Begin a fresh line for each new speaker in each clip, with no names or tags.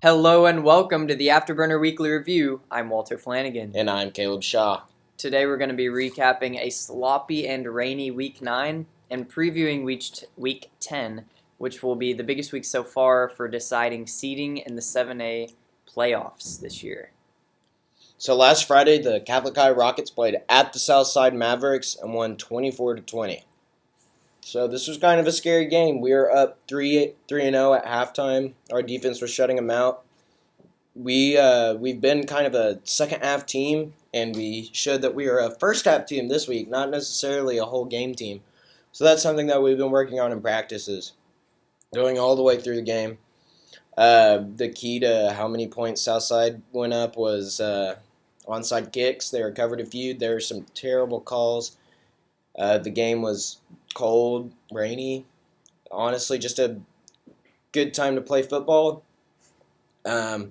Hello and welcome to the Afterburner Weekly Review. I'm Walter Flanagan.
And I'm Caleb Shaw.
Today we're going to be recapping a sloppy and rainy Week 9 and previewing Week 10, which will be the biggest week so far for deciding seeding in the 7A playoffs this year.
So last Friday, the Catholic High Rockets played at the Southside Mavericks and won 24-20. So this was kind of a scary game. We were up 3-0 at halftime. Our defense was shutting them out. We've been kind of a second half team, and we showed that we are a first half team this week, not necessarily a whole game team. So that's something that we've been working on in practices, going all the way through the game. The key to how many points Southside went up was onside kicks. They recovered a few. There were some terrible calls. The game was cold, rainy. Honestly, just a good time to play football. It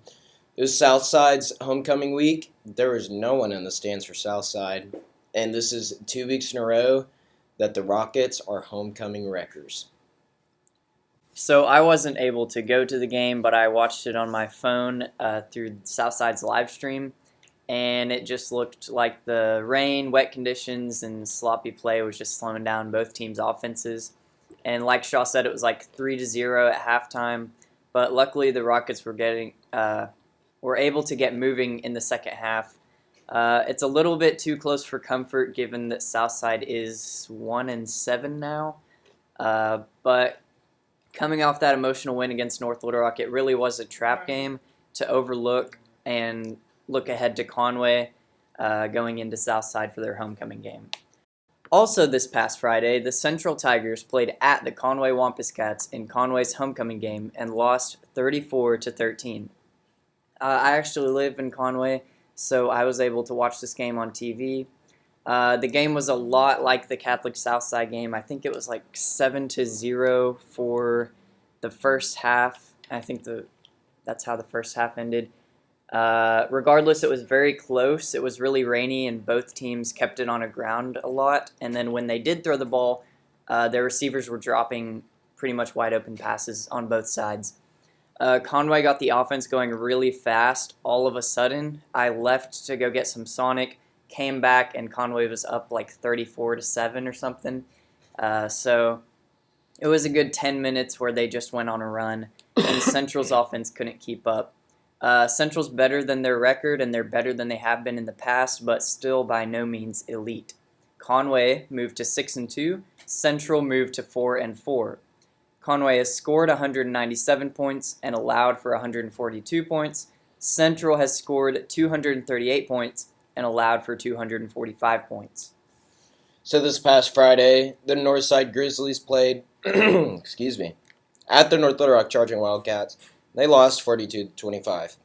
was Southside's homecoming week. There was no one in the stands for Southside. And this is 2 weeks in a row that the Rockets are homecoming wreckers.
So I wasn't able to go to the game, but I watched it on my phone through Southside's live stream. And it just looked like the rain, wet conditions, and sloppy play was just slowing down both teams' offenses. And like Shaw said, it was like 3-0 at halftime. But luckily, the Rockets were able to get moving in the second half. It's a little bit too close for comfort, given that Southside is 1-7 now. But coming off that emotional win against North Little Rock, it really was a trap game to overlook and look ahead to Conway going into Southside for their homecoming game. Also this past Friday, the Central Tigers played at the Conway Wampus Cats in Conway's homecoming game and lost 34-13. I actually live in Conway, so I was able to watch this game on TV. The game was a lot like the Catholic Southside game. I think it was like 7-0 for the first half. I think that's how the first half ended. Regardless, it was very close. It was really rainy, and both teams kept it on the ground a lot. And then when they did throw the ball, their receivers were dropping pretty much wide open passes on both sides. Conway got the offense going really fast. All of a sudden, I left to go get some Sonic, came back, and Conway was up like 34-7 or something. So it was a good 10 minutes where they just went on a run, and Central's offense couldn't keep up. Central's better than their record, and they're better than they have been in the past, but still by no means elite. Conway moved to 6-2. Central moved to 4-4. Conway has scored 197 points and allowed for 142 points. Central has scored 238 points and allowed for 245 points.
So this past Friday, the Northside Grizzlies played at the North Little Rock Charging Wildcats. They lost 42-25.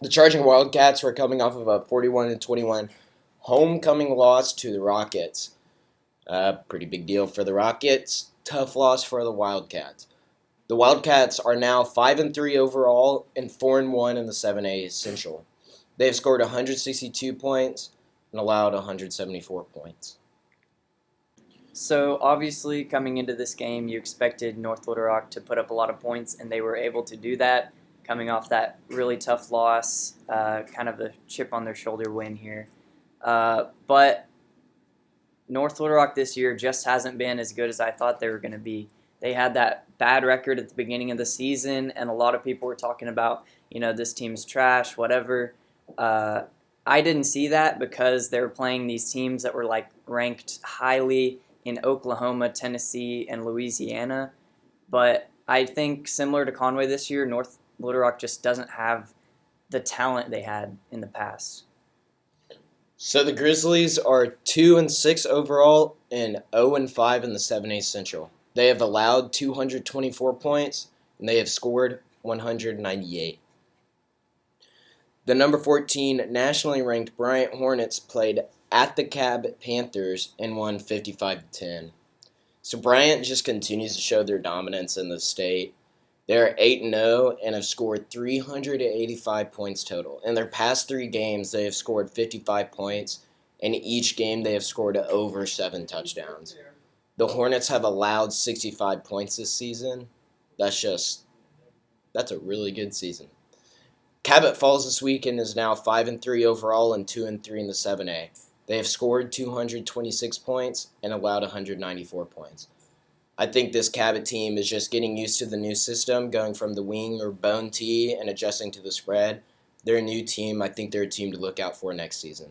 The Charging Wildcats were coming off of a 41-21 homecoming loss to the Rockets. Pretty big deal for the Rockets. Tough loss for the Wildcats. The Wildcats are now 5-3 overall and 4-1 in the 7A Essential. They have scored 162 points and allowed 174 points.
So obviously, coming into this game, you expected North Little Rock to put up a lot of points, and they were able to do that, coming off that really tough loss, kind of a chip on their shoulder win here. But North Little Rock this year just hasn't been as good as I thought they were going to be. They had that bad record at the beginning of the season, and a lot of people were talking about, this team's trash, whatever. I didn't see that because they were playing these teams that were like ranked highly in Oklahoma, Tennessee, and Louisiana. But I think similar to Conway this year, North Little Rock just doesn't have the talent they had in the past.
So the Grizzlies are 2-6 overall and 0-5 in the 7A Central. They have allowed 224 points, and they have scored 198. The number 14 nationally ranked Bryant Hornets played at the Cab Panthers and won 55-10. So Bryant just continues to show their dominance in the state. They're 8-0 and have scored 385 points total. In their past 3 games, they have scored 55 points, and each game they have scored over 7 touchdowns. The Hornets have allowed 65 points this season. That's a really good season. Cabot Falls this weekend is now 5-3 overall and 2-3 in the 7A. They have scored 226 points and allowed 194 points. I think this Cabot team is just getting used to the new system, going from the wing or bone tee and adjusting to the spread. They're a new team. I think they're a team to look out for next season.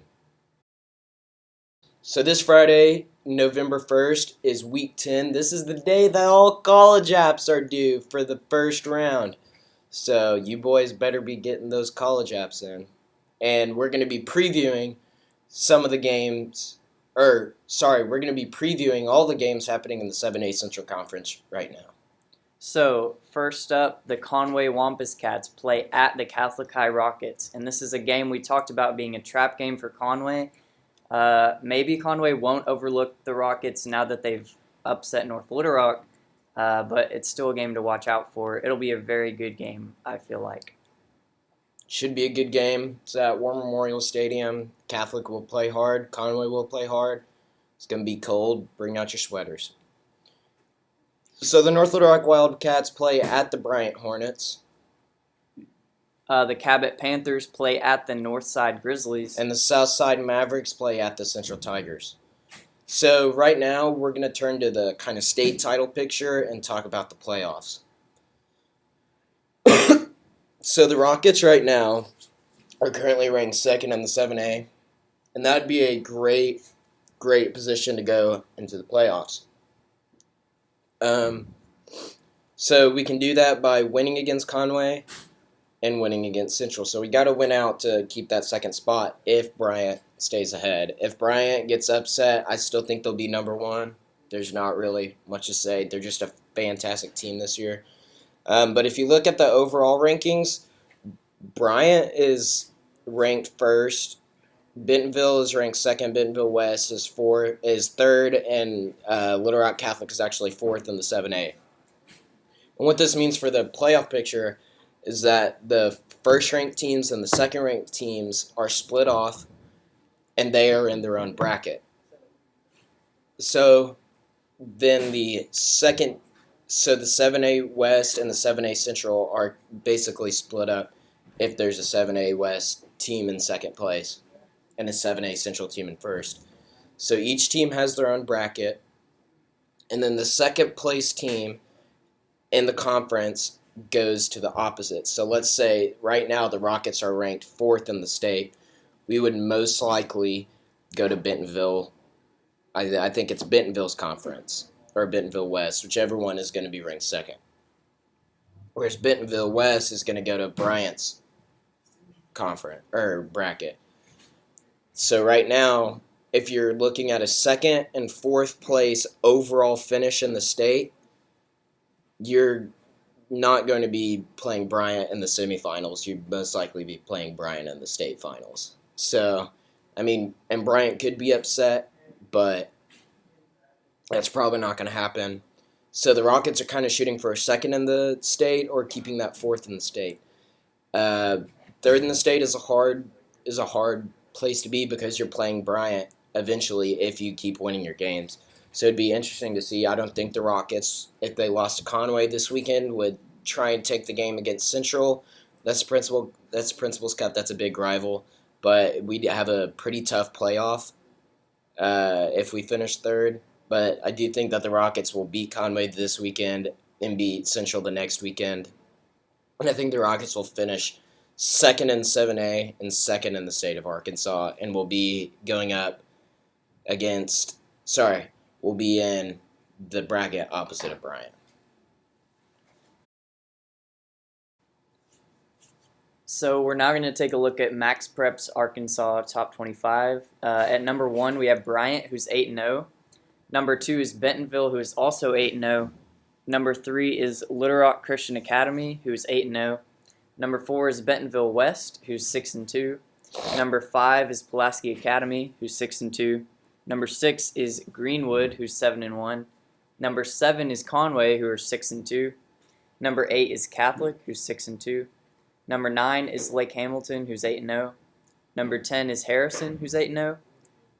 So this Friday, November 1st, is Week 10. This is the day that all college apps are due for the first round. So you boys better be getting those college apps in. And we're going to be previewing some of the games, we're going to be previewing all the games happening in the 7A Central Conference right now.
So, first up, the Conway Wampus Cats play at the Catholic High Rockets. And this is a game we talked about being a trap game for Conway. Maybe Conway won't overlook the Rockets now that they've upset North Little Rock, but it's still a game to watch out for. It'll be a very good game, I feel like.
Should be a good game. It's at War Memorial Stadium. Catholic will play hard. Conway will play hard. It's going to be cold. Bring out your sweaters. So the North Little Rock Wildcats play at the Bryant Hornets.
The Cabot Panthers play at the Northside Grizzlies.
And the Southside Mavericks play at the Central Tigers. So right now, we're going to turn to the kind of state title picture and talk about the playoffs. So the Rockets right now are currently ranked second in the 7A. And that would be a great position to go into the playoffs. So we can do that by winning against Conway and winning against Central. So we got to win out to keep that second spot if Bryant stays ahead. If Bryant gets upset, I still think they'll be number one. There's not really much to say. They're just a fantastic team this year. But if you look at the overall rankings, Bryant is ranked first. Bentonville is ranked second. Bentonville West is third, and Little Rock Catholic is actually fourth in the 7A. And what this means for the playoff picture is that the first-ranked teams and the second-ranked teams are split off, and they are in their own bracket. So then the 7A West and the 7A Central are basically split up if there's a 7A West team in second place and a 7A Central team in first. So each team has their own bracket, and then the second place team in the conference goes to the opposite. So let's say right now the Rockets are ranked fourth in the state. We would most likely go to Bentonville. I think it's Bentonville's conference, or Bentonville West, whichever one is going to be ranked second. Whereas Bentonville West is going to go to Bryant's conference or bracket. So right now, if you're looking at a second and fourth place overall finish in the state, you're not going to be playing Bryant in the semifinals. You'd most likely be playing Bryant in the state finals. So, I mean, and Bryant could be upset, but that's probably not going to happen. So the Rockets are kind of shooting for a second in the state or keeping that fourth in the state. Third in the state is a hard place to be because you're playing Bryant eventually if you keep winning your games. So it'd be interesting to see. I don't think the Rockets, if they lost to Conway this weekend, would try and take the game against Central. That's Principal's Cup. That's a big rival. But we'd have a pretty tough playoff if we finish third. But I do think that the Rockets will beat Conway this weekend and beat Central the next weekend. And I think the Rockets will finish second in 7A and second in the state of Arkansas and will be going up against, will be in the bracket opposite of Bryant.
So we're now going to take a look at Max Prep's Arkansas Top 25. At number 1, we have Bryant, who's 8-0. Number 2 is Bentonville, who is also 8-0. Number 3 is Little Rock Christian Academy, who is 8-0. Number 4 is Bentonville West, who's 6-2. Number 5 is Pulaski Academy, who's 6-2. Number 6 is Greenwood, who's 7-1. Number 7 is Conway, who are 6-2. Number 8 is Catholic, who's 6-2. Number 9 is Lake Hamilton, who's 8-0. Number 10 is Harrison, who's 8-0.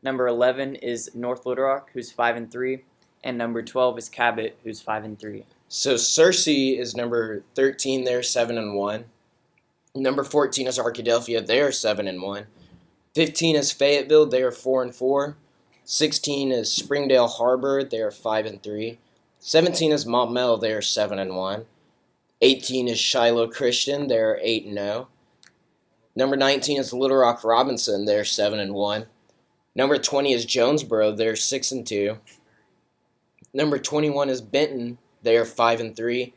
Number 11 is North Little Rock, who's 5-3. And number 12 is Cabot, who's 5-3.
So Searcy is number 13 there, 7-1. Number 14 is Arkadelphia. They are 7-1. 15 is Fayetteville. They are 4-4. 16 is Springdale Harbor. They are 5-3. 17 is Montmel. They are 7-1. 18 is Shiloh Christian. They are 8-0. Number 19 is Little Rock Robinson. They're 7-1. Number 20 is Jonesboro. They're 6-2. Number 21 is Benton. They are 5-3.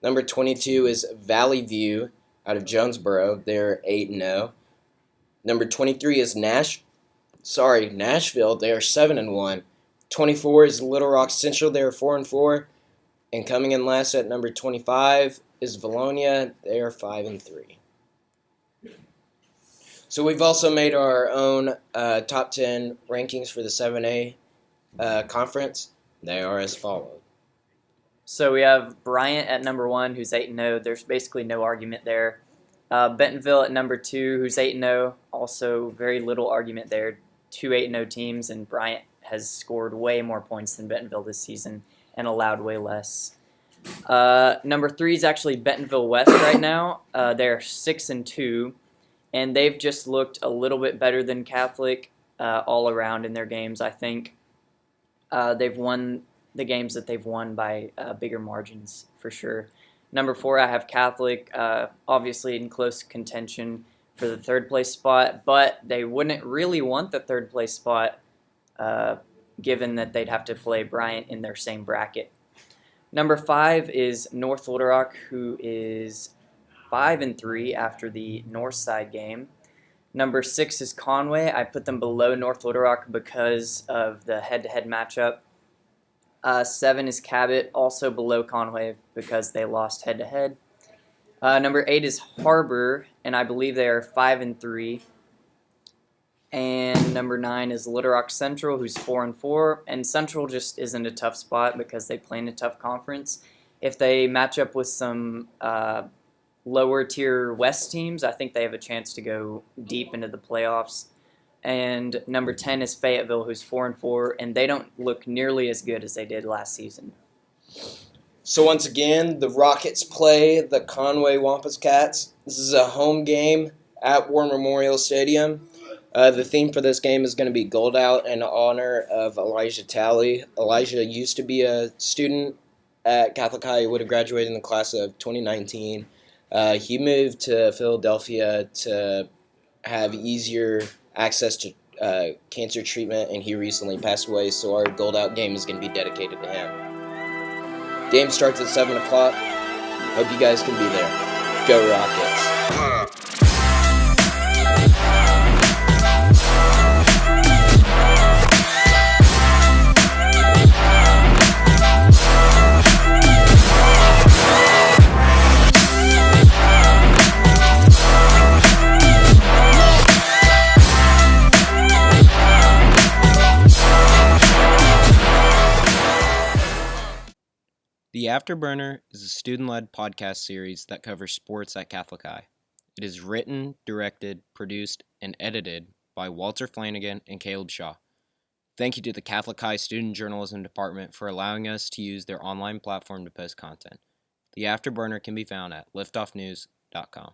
Number 22 is Valley View out of Jonesboro. They're 8-0. Number 23 is Nashville. They are 7-1. 24 is Little Rock Central. They are 4-4. And coming in last at number 25 is Valonia. They are 5-3. So we've also made our own top 10 rankings for the 7A conference. They are as follows.
So we have Bryant at number 1, who's 8-0. There's basically no argument there. Bentonville at number 2, who's 8-0. Also very little argument there. 2 8-0 teams, and Bryant has scored way more points than Bentonville this season and allowed way less. Number 3 is actually Bentonville West right now. They're 6-2. And they've just looked a little bit better than Catholic all around in their games, I think. They've won the games that they've won by bigger margins, for sure. Number 4, I have Catholic, obviously in close contention for the third-place spot, but they wouldn't really want the third-place spot given that they'd have to play Bryant in their same bracket. Number 5 is North Little Rock, who is 5-3 after the Northside game. Number 6 is Conway. I put them below North Little Rock because of the head-to-head matchup. 7 is Cabot, also below Conway because they lost head-to-head. Number 8 is Harbor, and I believe they are 5-3. And number 9 is Little Rock Central, who's 4-4. And Central just isn't a tough spot because they play in a tough conference. If they match up with some lower tier West teams, I think they have a chance to go deep into the playoffs. And number 10 is Fayetteville, who's 4-4, and they don't look nearly as good as they did last season.
So once again, the Rockets play the Conway Wampus Cats. This is a home game at War Memorial Stadium. The theme for this game is going to be Gold Out in honor of Elijah Talley. Elijah used to be a student at Catholic High. He would have graduated in the class of 2019. He moved to Philadelphia to have easier access to cancer treatment, and he recently passed away, so our Gold Out game is going to be dedicated to him. Game starts at 7 o'clock. Hope you guys can be there. Go Rockets!
The Afterburner is a student-led podcast series that covers sports at Catholic High. It is written, directed, produced, and edited by Walter Flanagan and Caleb Shaw. Thank you to the Catholic High Student Journalism Department for allowing us to use their online platform to post content. The Afterburner can be found at liftoffnews.com.